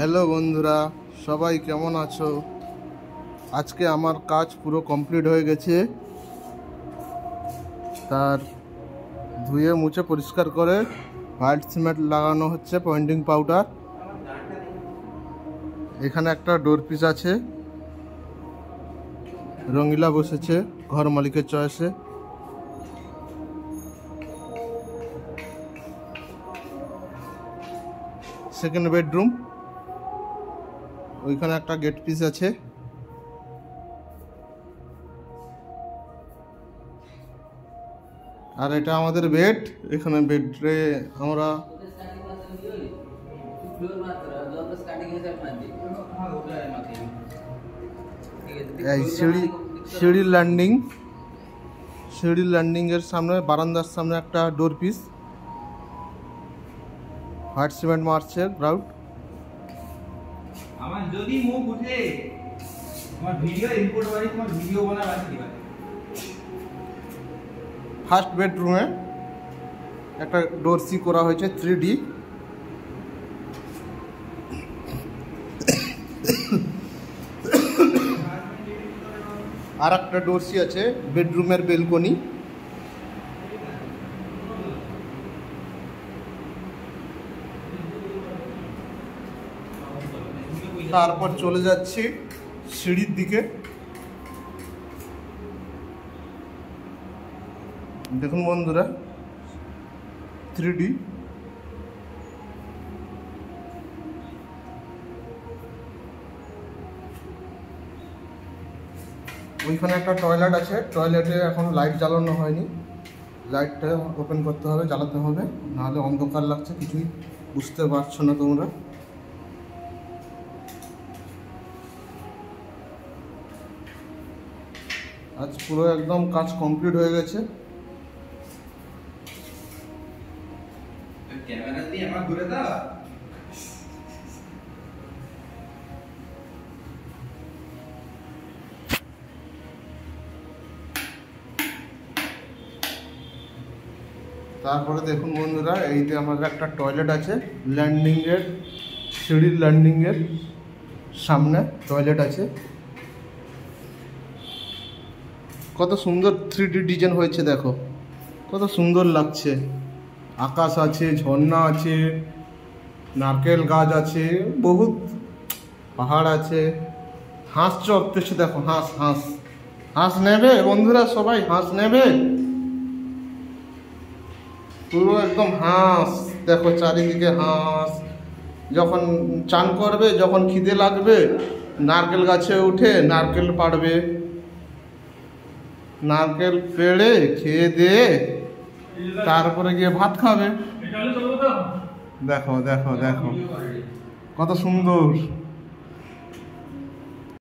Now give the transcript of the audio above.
Hello বন্ধুরা, সবাই কেমন আছো? আজকে আমার কাজ পুরো কমপ্লিট হয়ে গেছে। তার ধুয়ে মুছে পরিষ্কার করে হোয়াইট সিমেন্ট লাগানো হচ্ছে, পয়েন্টিং পাউডার। এখানে একটা ডোর পিস আছে, রঙিলা বসেছে ঘর মালিকের চয়েসে। সেকেন্ড বেডরুম, ওইখানে একটা গেট পিস আছে। আর এটা আমাদের বেড। এখানে বেডে আমরা এই সিঁড়ি ল্যান্ডিং এর সামনে, বারান্দার সামনে একটা ডোর পিস, হোয়াইট সিমেন্ট মারছে গ্রাউন্ড। আমার যদি মুখ উঠে আমার ভিডিও ইনপুট বাড়ি, তোমার ভিডিও বানা বাকি দিবা। ফার্স্ট বেডরুমে একটা ডোরসি করা হয়েছে 3D। আর একটা ডোরসি আছে বেডরুমের বেলকনি। তারপর চলে যাচ্ছি সিঁড়ির দিকে। দেখুন বন্ধুরা, 3D। ওইখানে একটা টয়লেট আছে, টয়লেটে এখন লাইট জ্বালানো হয়নি। লাইটটা ওপেন করতে হবে, জ্বালাতে হবে, নাহলে অন্ধকার লাগছে, কিছুই বুঝতে পারছো না তোমরা। আজ পুরো একদম কাজ কমপ্লিট হয়ে গেছে। ক্যামেরা দিয়ে আমার ঘুরে দাও। তারপরে দেখুন বন্ধুরা, এইতে আমাদের একটা টয়লেট আছে, ল্যান্ডিংয়ের সিঁড়ির ল্যান্ডিংয়ের সামনে টয়লেট আছে। কত সুন্দর 3D ডিজাইন হয়েছে, দেখো কত সুন্দর লাগছে। আকাশ আছে, ঝর্ণা আছে, নারকেল গাছ আছে, বহুত পাহাড় আছে। হাঁস চড়তেছে, দেখো হাঁস হাঁস হাঁস নেবে বন্ধুরা, সবাই হাঁস নেবে। পুরো একদম হাঁস, দেখো চারিদিকে হাঁস। যখন চান করবে, যখন খিদে লাগবে, নারকেল গাছে উঠে নারকেল পাড়বে, নারকেল পেড়ে খেয়ে দিয়ে তারপরে গিয়ে ভাত খাবে। দেখো দেখো দেখো কত সুন্দর।